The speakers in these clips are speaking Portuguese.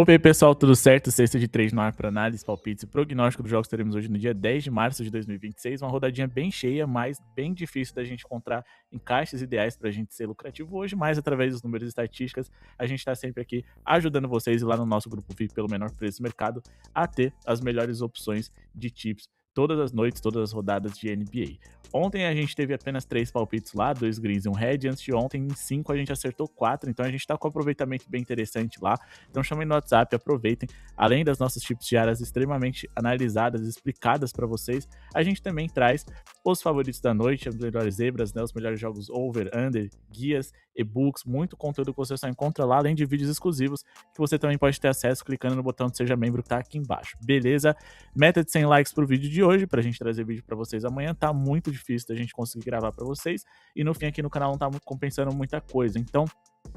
Opa aí pessoal, tudo certo? Sexta de 3 no ar para análise, palpites e prognóstico dos jogos que teremos hoje no dia 10 de março de 2026. Uma rodadinha bem cheia, mas bem difícil da gente encontrar encaixes ideais para a gente ser lucrativo hoje, mas através dos números e estatísticas, a gente está sempre aqui ajudando vocês lá no nosso grupo VIP pelo menor preço do mercado a ter as melhores opções de tips todas as noites, todas as rodadas de NBA. Ontem a gente teve apenas 3 palpites lá, 2 greens e um red. Antes de ontem, em 5 a gente acertou 4, então a gente tá com um aproveitamento bem interessante lá. Então chamem no WhatsApp, aproveitem. Além das nossas tips diárias extremamente analisadas, explicadas para vocês, a gente também traz os favoritos da noite, as melhores zebras, né, os melhores jogos over, under, guias, e-books, muito conteúdo que você só encontra lá, além de vídeos exclusivos que você também pode ter acesso clicando no botão de Seja Membro que tá aqui embaixo. Beleza? Meta de 100 likes pro vídeo de hoje, pra gente trazer vídeo para vocês amanhã. Tá muito difícil da gente conseguir gravar para vocês, e no fim aqui no canal não tá compensando muita coisa, então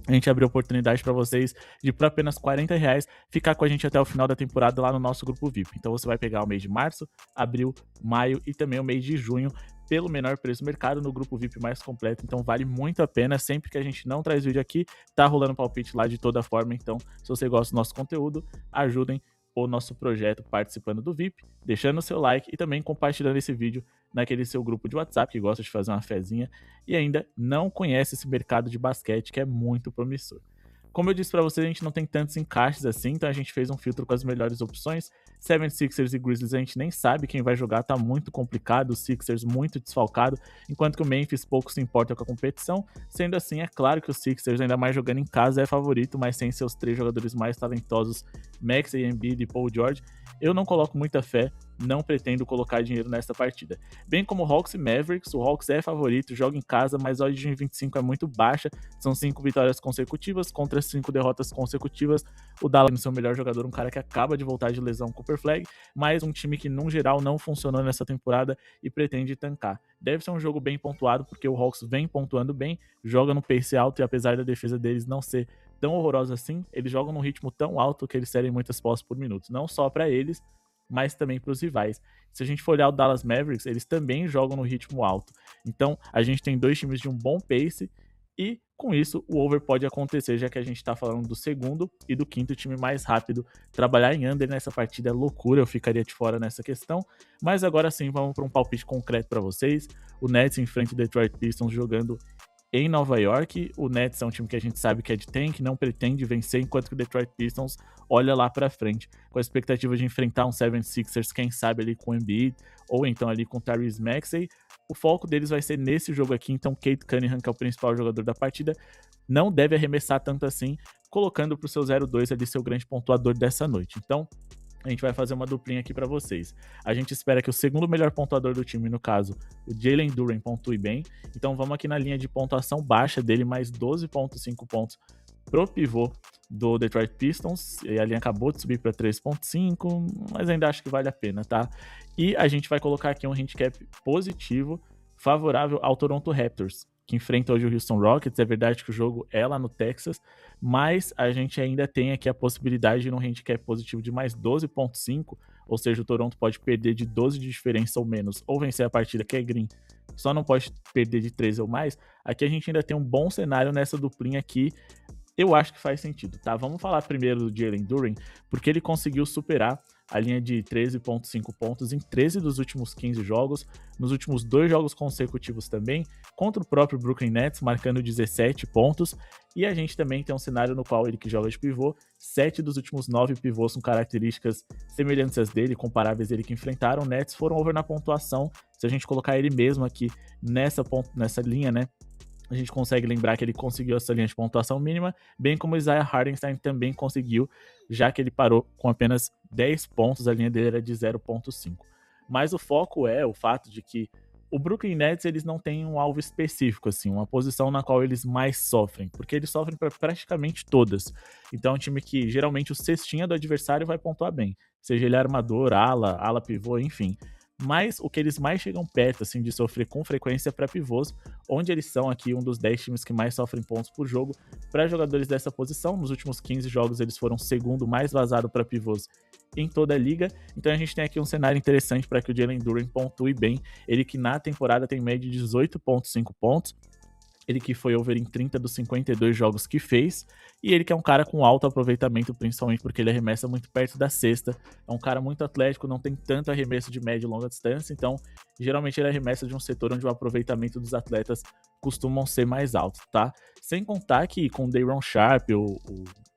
a gente abriu oportunidade para vocês de, por apenas R$40, ficar com a gente até o final da temporada lá no nosso grupo VIP. Então você vai pegar o mês de março, abril, maio e também o mês de junho pelo menor preço do mercado no grupo VIP mais completo. Então vale muito a pena. Sempre que a gente não traz vídeo aqui, tá rolando palpite lá de toda forma. Então, se você gosta do nosso conteúdo, ajudem o nosso projeto participando do VIP, deixando o seu like e também compartilhando esse vídeo naquele seu grupo de WhatsApp que gosta de fazer uma fezinha e ainda não conhece esse mercado de basquete que é muito promissor. Como eu disse para vocês, a gente não tem tantos encaixes assim, então a gente fez um filtro com as melhores opções. 76ers e Grizzlies a gente nem sabe quem vai jogar, tá muito complicado, o Sixers muito desfalcado, enquanto que o Memphis pouco se importa com a competição. Sendo assim, é claro que o Sixers, ainda mais jogando em casa, é favorito, mas sem seus 3 jogadores mais talentosos, Maxey, Embiid e Paul George, eu não coloco muita fé, não pretendo colocar dinheiro nessa partida. Bem como Hawks e Mavericks, o Hawks é favorito, joga em casa, mas a odd de 1,25 é muito baixa, são 5 vitórias consecutivas contra 5 derrotas consecutivas. O Dallas é o melhor jogador, um cara que acaba de voltar de lesão, Cooper Flag, mas um time que, no geral, não funcionou nessa temporada e pretende tancar. Deve ser um jogo bem pontuado, porque o Hawks vem pontuando bem, joga no pace alto e apesar da defesa deles não ser tão horrorosa assim, eles jogam num ritmo tão alto que eles cedem muitas posses por minuto, não só para eles, mas também para os rivais. Se a gente for olhar o Dallas Mavericks, eles também jogam no ritmo alto. Então, a gente tem 2 times de um bom pace e, com isso, o over pode acontecer, já que a gente está falando do segundo e do quinto time mais rápido. Trabalhar em under nessa partida é loucura, eu ficaria de fora nessa questão. Mas agora sim, vamos para um palpite concreto para vocês. O Nets enfrenta o Detroit Pistons jogando em Nova York. O Nets é um time que a gente sabe que é de tank, não pretende vencer, enquanto que o Detroit Pistons olha lá para frente, com a expectativa de enfrentar um 76ers, quem sabe ali com o Embiid, ou então ali com o Tyrese Maxey. O foco deles vai ser nesse jogo aqui, então Cade Cunningham, que é o principal jogador da partida, não deve arremessar tanto assim, colocando para o seu 0-2 ali seu grande pontuador dessa noite. Então, a gente vai fazer uma duplinha aqui para vocês. A gente espera que o segundo melhor pontuador do time, no caso, o Jalen Duren, pontue bem. Então vamos aqui na linha de pontuação baixa dele, mais 12,5 pontos pro pivô do Detroit Pistons. E a linha acabou de subir para 3,5, mas ainda acho que vale a pena, tá? E a gente vai colocar aqui um handicap positivo, favorável ao Toronto Raptors, que enfrenta hoje o Houston Rockets. É verdade que o jogo é lá no Texas, mas a gente ainda tem aqui a possibilidade de um handicap positivo de mais 12,5, ou seja, o Toronto pode perder de 12 de diferença ou menos, ou vencer a partida, que é green, só não pode perder de 13 ou mais. Aqui a gente ainda tem um bom cenário nessa duplinha aqui, eu acho que faz sentido, tá? Vamos falar primeiro do Jalen Duren, porque ele conseguiu superar a linha de 13,5 pontos em 13 dos últimos 15 jogos, nos últimos 2 jogos consecutivos também, contra o próprio Brooklyn Nets, marcando 17 pontos, e a gente também tem um cenário no qual ele, que joga de pivô, 7 dos últimos 9 pivôs com características semelhantes às dele, comparáveis a ele que enfrentaram o Nets, foram over na pontuação. Se a gente colocar ele mesmo aqui nessa linha, né, a gente consegue lembrar que ele conseguiu essa linha de pontuação mínima, bem como o Isaiah Hartenstein também conseguiu, já que ele parou com apenas 10 pontos, a linha dele era de 0,5. Mas o foco é o fato de que o Brooklyn Nets, eles não têm um alvo específico, assim, uma posição na qual eles mais sofrem, porque eles sofrem para praticamente todas. Então é um time que geralmente o cestinha do adversário vai pontuar bem, seja ele armador, ala pivô, enfim. Mas o que eles mais chegam perto, assim, de sofrer com frequência é para pivôs, onde eles são aqui um dos 10 times que mais sofrem pontos por jogo para jogadores dessa posição. Nos últimos 15 jogos eles foram o segundo mais vazado para pivôs em toda a liga. Então a gente tem aqui um cenário interessante para que o Jalen Duren pontue bem. Ele que na temporada tem média de 18,5 pontos, Ele que foi over em 30 dos 52 jogos que fez. E ele que é um cara com alto aproveitamento, principalmente porque ele arremessa muito perto da cesta. É um cara muito atlético, não tem tanto arremesso de média e longa distância. Então, geralmente ele arremessa de um setor onde o aproveitamento dos atletas costumam ser mais altos, tá? Sem contar que com o Day'Ron Sharpe, o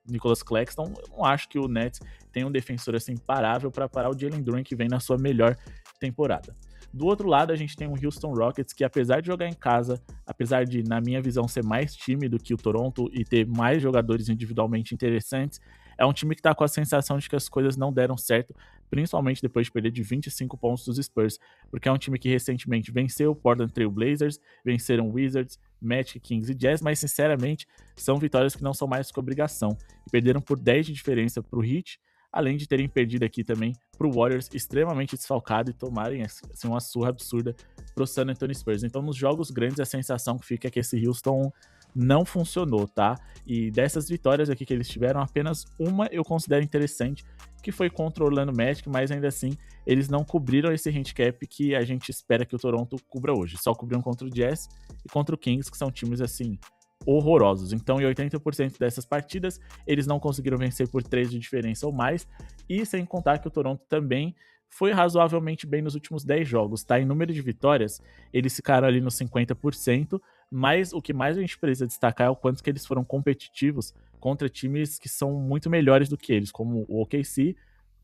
Nicholas Claxton, eu não acho que o Nets tem um defensor assim imparável para parar o Jalen Duren, que vem na sua melhor temporada. Do outro lado, a gente tem o Houston Rockets, que apesar de jogar em casa, apesar de, na minha visão, ser mais time do que o Toronto e ter mais jogadores individualmente interessantes, é um time que tá com a sensação de que as coisas não deram certo, principalmente depois de perder de 25 pontos dos Spurs, porque é um time que recentemente venceu o Portland Trail Blazers, venceram Wizards, Magic, Kings e Jazz, mas sinceramente são vitórias que não são mais que obrigação, e perderam por 10 de diferença pro Heat, além de terem perdido aqui também pro Warriors extremamente desfalcado e tomarem assim, uma surra absurda pro San Antonio Spurs. Então, nos jogos grandes, a sensação que fica é que esse Houston não funcionou, tá? E dessas vitórias aqui que eles tiveram, apenas uma eu considero interessante, que foi contra o Orlando Magic, mas ainda assim, eles não cobriram esse handicap que a gente espera que o Toronto cubra hoje. Só cobriram contra o Jazz e contra o Kings, que são times, assim, horrorosos. Então, em 80% dessas partidas, eles não conseguiram vencer por 3 de diferença ou mais, e sem contar que o Toronto também foi razoavelmente bem nos últimos 10 jogos, tá? Em número de vitórias, eles ficaram ali nos 50%, mas o que mais a gente precisa destacar é o quanto que eles foram competitivos contra times que são muito melhores do que eles, como o OKC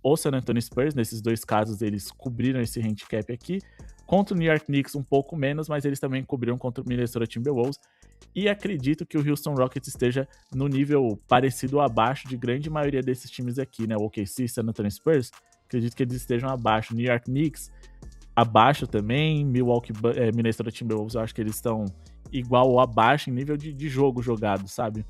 ou San Antonio Spurs. Nesses dois casos, eles cobriram esse handicap aqui. Contra o New York Knicks, um pouco menos, mas eles também cobriram contra o Minnesota Timberwolves. E acredito que o Houston Rockets esteja no nível parecido ou abaixo de grande maioria desses times aqui, né? O OKC, San Antonio Spurs, acredito que eles estejam abaixo. New York Knicks, abaixo também. Minnesota Timberwolves, eu acho que eles estão igual ou abaixo em nível de jogo jogado, sabe?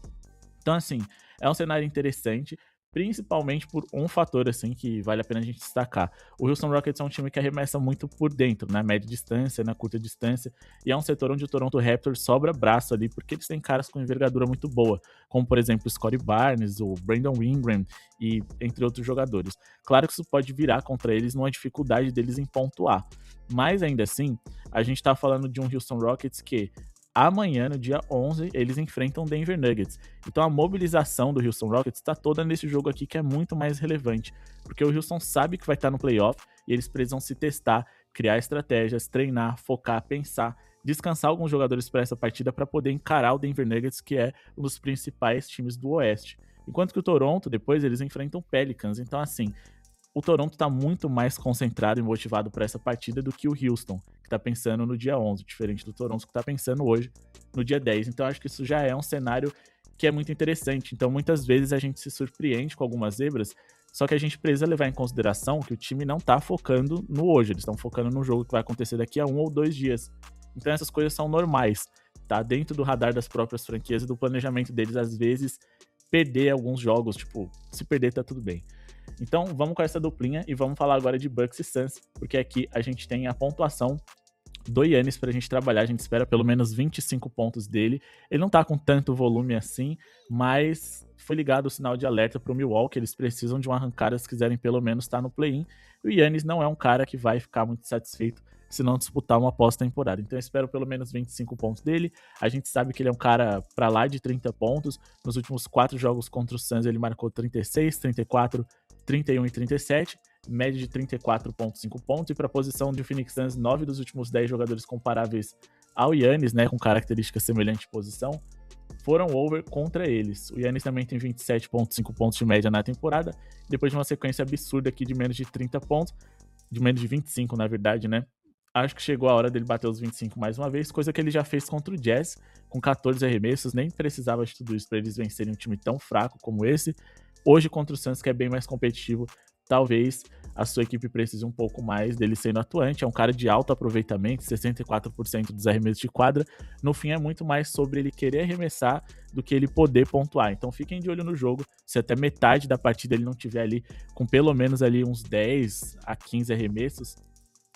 Então, assim, é um cenário interessante, principalmente por um fator, assim, que vale a pena a gente destacar. O Houston Rockets é um time que arremessa muito por dentro, na média distância, na curta distância, e é um setor onde o Toronto Raptors sobra braço ali, porque eles têm caras com envergadura muito boa, como, por exemplo, o Scottie Barnes, o Brandon Ingram, e entre outros jogadores. Claro que isso pode virar contra eles numa dificuldade deles em pontuar, mas ainda assim, a gente tá falando de um Houston Rockets que amanhã, no dia 11, eles enfrentam o Denver Nuggets. Então a mobilização do Houston Rockets está toda nesse jogo aqui, que é muito mais relevante, porque o Houston sabe que vai estar no playoff e eles precisam se testar, criar estratégias, treinar, focar, pensar, descansar alguns jogadores para essa partida para poder encarar o Denver Nuggets, que é um dos principais times do Oeste. Enquanto que o Toronto, depois, eles enfrentam o Pelicans. Então, assim, o Toronto está muito mais concentrado e motivado para essa partida do que o Houston, que está pensando no dia 11, diferente do Toronto, que está pensando hoje, no dia 10. Então, acho que isso já é um cenário que é muito interessante. Então, muitas vezes a gente se surpreende com algumas zebras, só que a gente precisa levar em consideração que o time não está focando no hoje, eles estão focando no jogo que vai acontecer daqui a 1 ou 2 dias. Então, essas coisas são normais, tá? Dentro do radar das próprias franquias e do planejamento deles, às vezes, perder alguns jogos, tipo, se perder tá tudo bem. Então, vamos com essa duplinha e vamos falar agora de Bucks e Suns, porque aqui a gente tem a pontuação do Giannis pra gente trabalhar. A gente espera pelo menos 25 pontos dele. Ele não tá com tanto volume assim, mas foi ligado o sinal de alerta pro Milwaukee. Eles precisam de uma arrancada se quiserem pelo menos estar no play-in. E o Giannis não é um cara que vai ficar muito satisfeito se não disputar uma pós-temporada. Então eu espero pelo menos 25 pontos dele. A gente sabe que ele é um cara pra lá de 30 pontos. Nos últimos 4 jogos contra o Suns ele marcou 36, 34, 31 e 37, média de 34,5 pontos, e para a posição de Phoenix Suns, 9 dos últimos 10 jogadores comparáveis ao Giannis, né, com características semelhantes de posição, foram over contra eles. O Giannis também tem 27,5 pontos de média na temporada, depois de uma sequência absurda aqui de menos de 30 pontos, de menos de 25, na verdade, né? Acho que chegou a hora dele bater os 25 mais uma vez, coisa que ele já fez contra o Jazz, com 14 arremessos, nem precisava de tudo isso para eles vencerem um time tão fraco como esse. Hoje, contra o Suns, que é bem mais competitivo, talvez a sua equipe precise um pouco mais dele sendo atuante. É um cara de alto aproveitamento, 64% dos arremessos de quadra. No fim, é muito mais sobre ele querer arremessar do que ele poder pontuar. Então, fiquem de olho no jogo. Se até metade da partida ele não tiver ali com pelo menos ali uns 10 a 15 arremessos,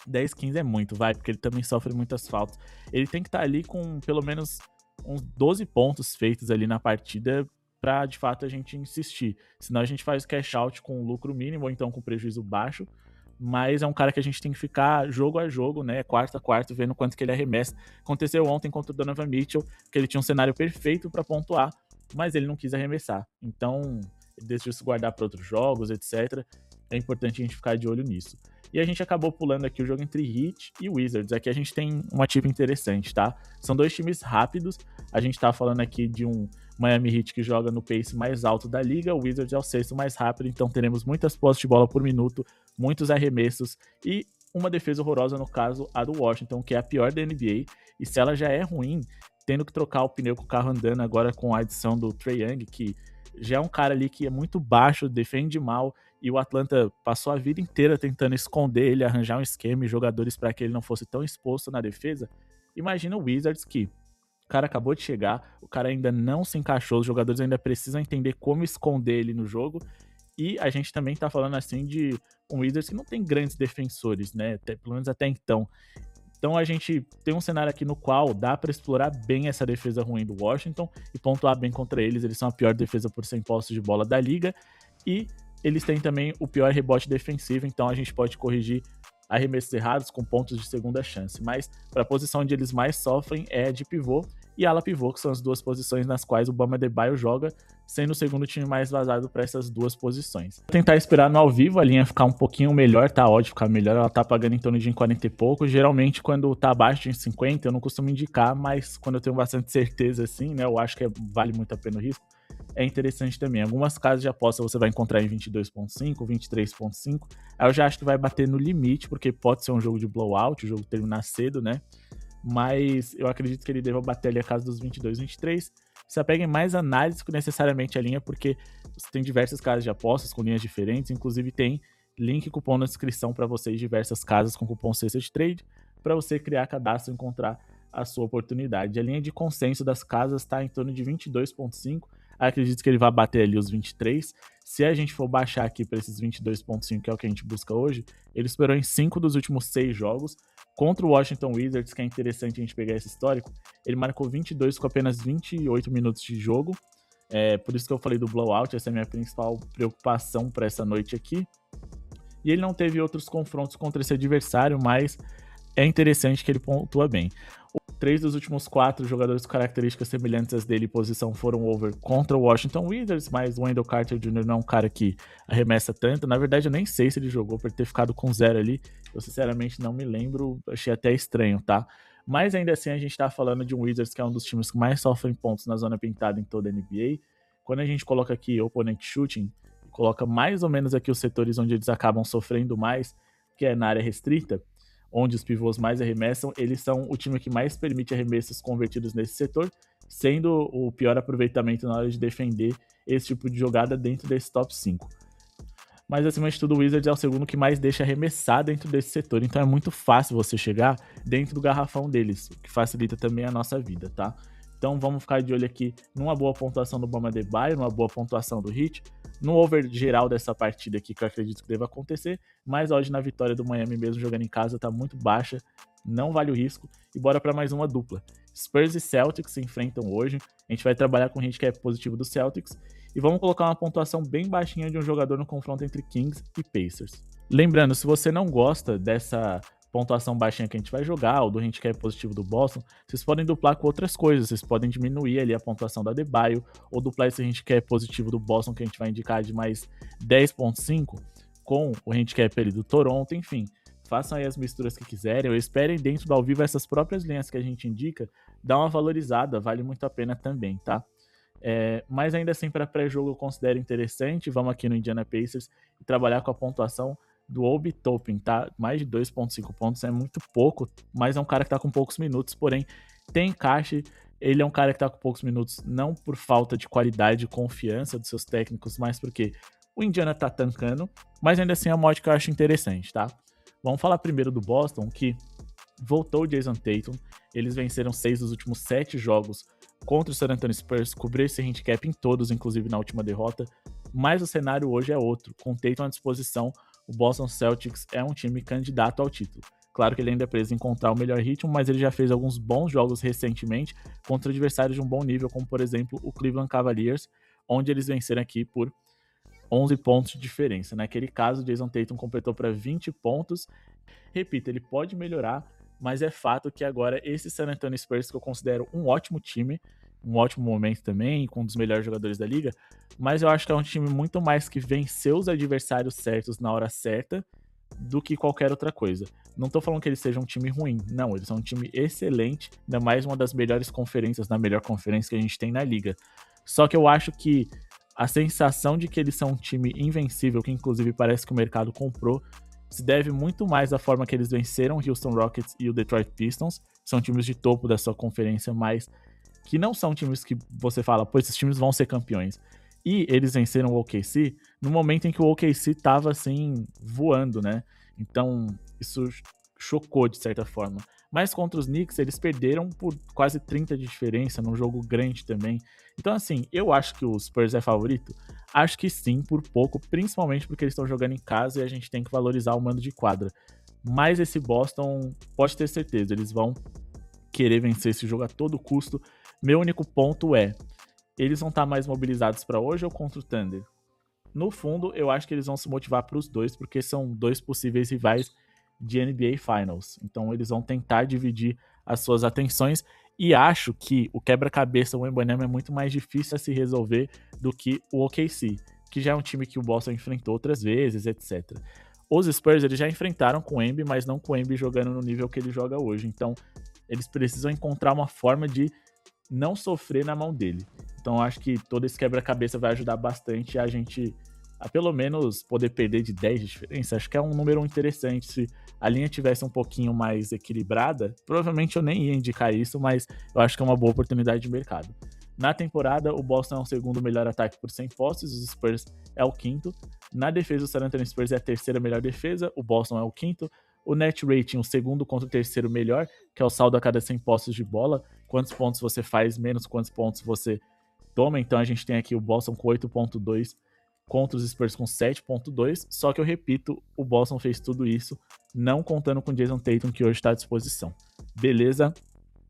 10, 15 é muito, vai, porque ele também sofre muitas faltas. Ele tem que estar ali com pelo menos uns 12 pontos feitos ali na partida para de fato a gente insistir. Senão a gente faz cash out com lucro mínimo ou então com prejuízo baixo, mas é um cara que a gente tem que ficar jogo a jogo, né, quarto a quarto, vendo quanto que ele arremessa. Aconteceu ontem contra o Donovan Mitchell, que ele tinha um cenário perfeito para pontuar, mas ele não quis arremessar. Então, ele decidiu se guardar para outros jogos, etc. É importante a gente ficar de olho nisso. E a gente acabou pulando aqui o jogo entre Heat e Wizards. Aqui a gente tem um ativo interessante, tá? São dois times rápidos. A gente tá falando aqui de um Miami Heat que joga no pace mais alto da liga, o Wizards é o sexto mais rápido, então teremos muitas posses de bola por minuto, muitos arremessos e uma defesa horrorosa, no caso, a do Washington, que é a pior da NBA, e se ela já é ruim, tendo que trocar o pneu com o carro andando agora com a adição do Trae Young, que já é um cara ali que é muito baixo, defende mal, e o Atlanta passou a vida inteira tentando esconder ele, arranjar um esquema e jogadores para que ele não fosse tão exposto na defesa. Imagina o Wizards que o cara acabou de chegar, o cara ainda não se encaixou, os jogadores ainda precisam entender como esconder ele no jogo. E a gente também tá falando assim de um Wizards que não tem grandes defensores, né? Pelo menos até então. Então a gente tem um cenário aqui no qual dá para explorar bem essa defesa ruim do Washington e pontuar bem contra eles. Eles são a pior defesa por 100 posses de bola da liga e eles têm também o pior rebote defensivo, então a gente pode corrigir arremessos errados com pontos de segunda chance. Mas para a posição onde eles mais sofrem é de pivô e ala pivô, que são as duas posições nas quais o Bam Adebayo joga, sendo o segundo time mais vazado para essas duas posições. Vou tentar esperar no ao vivo a linha ficar um pouquinho melhor, tá? Ódio ficar melhor, ela tá pagando em torno de 40 e pouco. Geralmente, quando tá abaixo de 50, eu não costumo indicar, mas quando eu tenho bastante certeza, assim, né? Eu acho que vale muito a pena o risco. É interessante também. Algumas casas de aposta você vai encontrar em 22.5, 23.5. Aí eu já acho que vai bater no limite, porque pode ser um jogo de blowout, o jogo terminar cedo, né? Mas eu acredito que ele deva bater ali a casa dos 22, 23. Se apeguem mais análise que necessariamente a linha, porque você tem diversas casas de apostas com linhas diferentes, inclusive tem link e cupom na descrição para vocês, diversas casas com cupom Cesta de Trade, para você criar cadastro e encontrar a sua oportunidade. A linha de consenso das casas está em torno de 22.5, acredito que ele vai bater ali os 23. Se a gente for baixar aqui para esses 22.5, que é o que a gente busca hoje, ele esperou em 5 dos últimos 6 jogos. Contra o Washington Wizards, que é interessante a gente pegar esse histórico, ele marcou 22 com apenas 28 minutos de jogo. Por isso que eu falei do blowout, essa é a minha principal preocupação para essa noite aqui. E ele não teve outros confrontos contra esse adversário, mas é interessante que ele pontua bem. 3 dos últimos 4 jogadores com características semelhantes às dele em posição foram over contra o Washington Wizards, mas o Wendell Carter Jr. não é um cara que arremessa tanto. Na verdade, eu nem sei se ele jogou por ter ficado com 0 ali. Eu sinceramente não me lembro, achei até estranho, tá? Mas ainda assim, a gente tá falando de um Wizards que é um dos times que mais sofrem pontos na zona pintada em toda a NBA. Quando a gente coloca aqui opponent shooting, coloca mais ou menos aqui os setores onde eles acabam sofrendo mais, que é na área restrita, onde os pivôs mais arremessam, eles são o time que mais permite arremessos convertidos nesse setor, sendo o pior aproveitamento na hora de defender esse tipo de jogada dentro desse top 5. Mas acima de tudo, o Wizards é o segundo que mais deixa arremessar dentro desse setor, então é muito fácil você chegar dentro do garrafão deles, o que facilita também a nossa vida, tá? Então vamos ficar de olho aqui numa boa pontuação do Bam Adebayo, numa boa pontuação do Heat, no over geral dessa partida aqui, que eu acredito que deva acontecer, mas hoje na vitória do Miami mesmo jogando em casa tá muito baixa, não vale o risco, e bora para mais uma dupla. Spurs e Celtics se enfrentam hoje, a gente vai trabalhar com handicap positivo do Celtics, e vamos colocar uma pontuação bem baixinha de um jogador no confronto entre Kings e Pacers. Lembrando, se você não gosta dessa pontuação baixinha que a gente vai jogar, ou do handicap positivo do Boston, vocês podem duplar com outras coisas, vocês podem diminuir ali a pontuação da Adebayo, ou duplar esse handicap positivo do Boston, que a gente vai indicar de mais 10.5, com o handicap ali do Toronto, enfim. Façam aí as misturas que quiserem, ou esperem dentro do ao vivo essas próprias linhas que a gente indica, dá uma valorizada, vale muito a pena também, tá? Mas ainda assim, para pré-jogo eu considero interessante, vamos aqui no Indiana Pacers e trabalhar com a pontuação do Obi Toppin, tá? Mais de 2.5 pontos é muito pouco, mas é um cara que tá com poucos minutos, porém tem encaixe. Ele é um cara que tá com poucos minutos, não por falta de qualidade e confiança dos seus técnicos, mas porque o Indiana tá tancando, mas ainda assim é uma mod que eu acho interessante, tá? Vamos falar primeiro do Boston, que voltou o Jason Tatum, eles venceram 6 dos últimos 7 jogos contra o San Antonio Spurs, cobriu esse handicap em todos, inclusive na última derrota, mas o cenário hoje é outro, com o Tatum à disposição, o Boston Celtics é um time candidato ao título. Claro que ele ainda precisa encontrar o melhor ritmo, mas ele já fez alguns bons jogos recentemente contra adversários de um bom nível, como por exemplo o Cleveland Cavaliers, onde eles venceram aqui por 11 pontos de diferença. Naquele caso, o Jason Tatum completou para 20 pontos. Repito, ele pode melhorar, mas é fato que agora esse San Antonio Spurs, que eu considero um ótimo time, um ótimo momento também, com um dos melhores jogadores da liga, mas eu acho que é um time muito mais que venceu os adversários certos na hora certa do que qualquer outra coisa. Não tô falando que eles sejam um time ruim, não, eles são um time excelente, ainda mais uma das melhores conferências, na melhor conferência que a gente tem na liga. Só que eu acho que a sensação de que eles são um time invencível, que inclusive parece que o mercado comprou, se deve muito mais à forma que eles venceram o Houston Rockets e o Detroit Pistons. São times de topo da sua conferência, mas que não são times que você fala, pô, esses times vão ser campeões. E eles venceram o OKC no momento em que o OKC tava assim, voando, né? Então, isso chocou de certa forma. Mas contra os Knicks, eles perderam por quase 30 de diferença, num jogo grande também. Então, assim, eu acho que o Spurs é favorito? Acho que sim, por pouco, principalmente porque eles estão jogando em casa e a gente tem que valorizar o mando de quadra. Mas esse Boston, pode ter certeza, eles vão querer vencer esse jogo a todo custo. Meu único ponto é, eles vão estar mais mobilizados para hoje ou contra o Thunder? No fundo, eu acho que eles vão se motivar para os dois, porque são dois possíveis rivais de NBA Finals. Então eles vão tentar dividir as suas atenções e acho que o quebra-cabeça o Wembanyama é muito mais difícil a se resolver do que o OKC, que já é um time que o Boston enfrentou outras vezes, etc. Os Spurs eles já enfrentaram com o Embiid, mas não com o Embiid jogando no nível que ele joga hoje. Então eles precisam encontrar uma forma de não sofrer na mão dele. Então acho que todo esse quebra-cabeça vai ajudar bastante a gente a pelo menos poder perder de 10 de diferença. Acho que é um número interessante. Se a linha tivesse um pouquinho mais equilibrada, provavelmente eu nem ia indicar isso, mas eu acho que é uma boa oportunidade de mercado. Na temporada, o Boston é o segundo melhor ataque por 100 posses, os Spurs é o quinto. Na defesa, o San Antonio Spurs é a terceira melhor defesa, o Boston é o quinto. O net rating, o segundo contra o terceiro melhor, que é o saldo a cada 100 posses de bola. Quantos pontos você faz, menos quantos pontos você toma. Então a gente tem aqui o Boston com 8.2 contra os Spurs com 7.2. Só que eu repito, o Boston fez tudo isso não contando com o Jason Tatum, que hoje está à disposição. Beleza?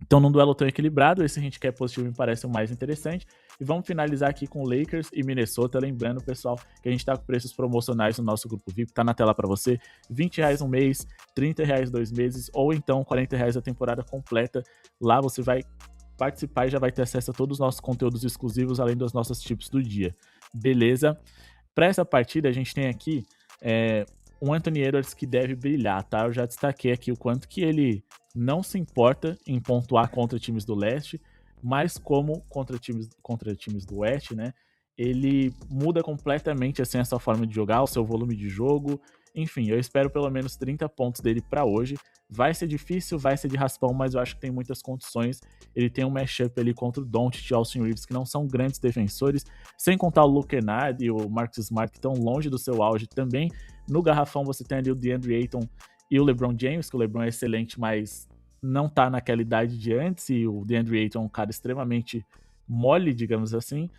Então, num duelo tão equilibrado, esse handicap positivo me parece o mais interessante. E vamos finalizar aqui com Lakers e Minnesota. Lembrando, pessoal, que a gente está com preços promocionais no nosso grupo VIP. Tá na tela para você. R$20 um mês, R$30 2 meses, ou então R$40 a temporada completa. Lá você vai participar e já vai ter acesso a todos os nossos conteúdos exclusivos, além das nossas tips do dia. Beleza? Para essa partida, a gente tem aqui um Anthony Edwards que deve brilhar, tá? Eu já destaquei aqui o quanto que ele não se importa em pontuar contra times do leste, mas como contra times do oeste, né? Ele muda completamente assim, essa forma de jogar, o seu volume de jogo. Enfim, eu espero pelo menos 30 pontos dele para hoje. Vai ser difícil, vai ser de raspão, mas eu acho que tem muitas condições. Ele tem um matchup ali contra o Doncic e Austin Reeves, que não são grandes defensores, sem contar o Luke Kennard e o Marcus Smart, que estão longe do seu auge também. No garrafão você tem ali o DeAndre Ayton e o LeBron James, que o LeBron é excelente, mas não tá naquela idade de antes, e o DeAndre Ayton é um cara extremamente mole, digamos assim.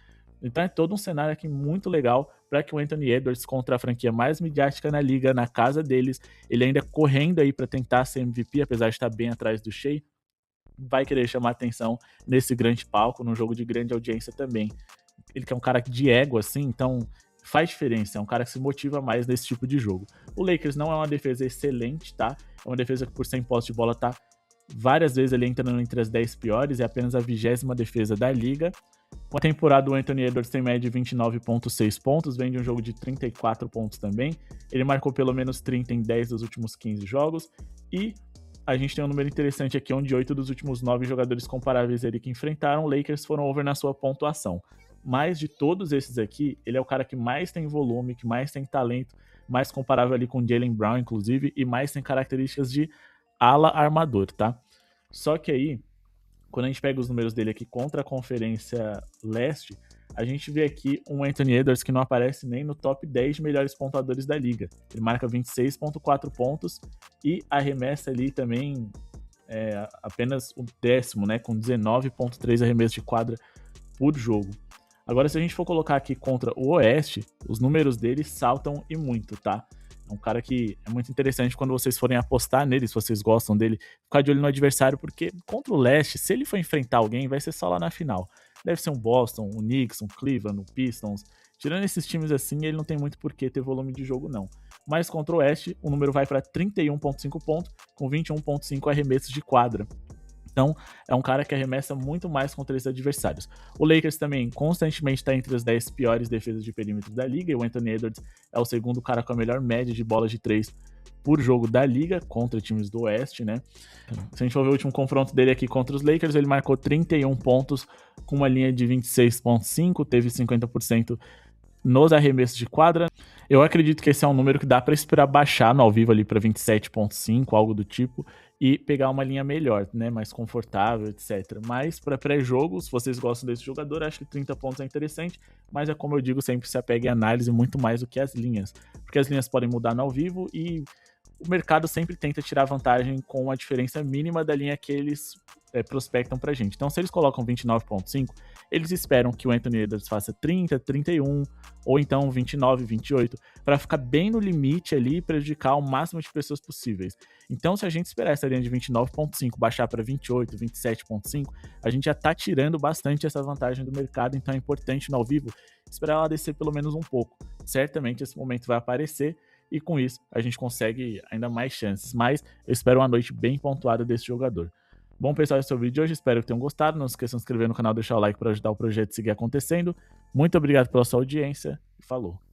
Então é todo um cenário aqui muito legal para que o Anthony Edwards, contra a franquia mais midiática na liga, na casa deles, ele ainda correndo aí para tentar ser MVP, apesar de estar bem atrás do Shea, vai querer chamar atenção nesse grande palco, num jogo de grande audiência também. Ele que é um cara de ego, assim, então faz diferença, é um cara que se motiva mais nesse tipo de jogo. O Lakers não é uma defesa excelente, tá? É uma defesa que por 100 posses de bola tá várias vezes ele entrando entre as 10 piores, é apenas a 20ª defesa da liga. Com a temporada, o Anthony Edwards tem média de 29.6 pontos, vem de um jogo de 34 pontos também. Ele marcou pelo menos 30 em 10 dos últimos 15 jogos. E a gente tem um número interessante aqui, onde 8 dos últimos 9 jogadores comparáveis ali que enfrentaram o Lakers foram over na sua pontuação. Mas de todos esses aqui, ele é o cara que mais tem volume, que mais tem talento, mais comparável ali com o Jaylen Brown, inclusive, e mais tem características de ala armador, tá? Só que aí, quando a gente pega os números dele aqui contra a Conferência Leste, a gente vê aqui um Anthony Edwards que não aparece nem no top 10 de melhores pontuadores da liga. Ele marca 26.4 pontos e arremessa ali também apenas o 10º, né, com 19.3 arremessos de quadra por jogo. Agora, se a gente for colocar aqui contra o Oeste, os números dele saltam e muito, tá? É um cara que é muito interessante quando vocês forem apostar nele, se vocês gostam dele, ficar de olho no adversário, porque contra o Leste, se ele for enfrentar alguém, vai ser só lá na final. Deve ser um Boston, um Knicks, um Cleveland, um Pistons. Tirando esses times assim, ele não tem muito por que ter volume de jogo, não. Mas contra o Oeste, o número vai para 31,5 pontos, com 21,5 arremessos de quadra. Então, é um cara que arremessa muito mais contra esses adversários. O Lakers também constantemente está entre as 10 piores defesas de perímetro da liga, e o Anthony Edwards é o segundo cara com a melhor média de bolas de 3 por jogo da liga, contra times do Oeste, né? Se a gente for ver o último confronto dele aqui contra os Lakers, ele marcou 31 pontos com uma linha de 26,5, teve 50% nos arremessos de quadra. Eu acredito que esse é um número que dá para esperar baixar no ao vivo ali para 27,5, algo do tipo, e pegar uma linha melhor, né, mais confortável, etc. Mas para pré-jogo, se vocês gostam desse jogador, acho que 30 pontos é interessante, mas é como eu digo, sempre se apega em análise muito mais do que as linhas, porque as linhas podem mudar no ao vivo e o mercado sempre tenta tirar vantagem com a diferença mínima da linha que eles prospectam pra gente. Então, se eles colocam 29,5, eles esperam que o Anthony Edwards faça 30, 31, ou então 29, 28, para ficar bem no limite ali e prejudicar o máximo de pessoas possíveis. Então, se a gente esperar essa linha de 29,5 baixar para 28, 27,5, a gente já tá tirando bastante essa vantagem do mercado, então é importante no ao vivo esperar ela descer pelo menos um pouco. Certamente esse momento vai aparecer, e com isso a gente consegue ainda mais chances. Mas eu espero uma noite bem pontuada desse jogador. Bom, pessoal, esse é o vídeo de hoje. Espero que tenham gostado. Não se esqueçam de se inscrever no canal, deixar o like para ajudar o projeto a seguir acontecendo. Muito obrigado pela sua audiência e falou!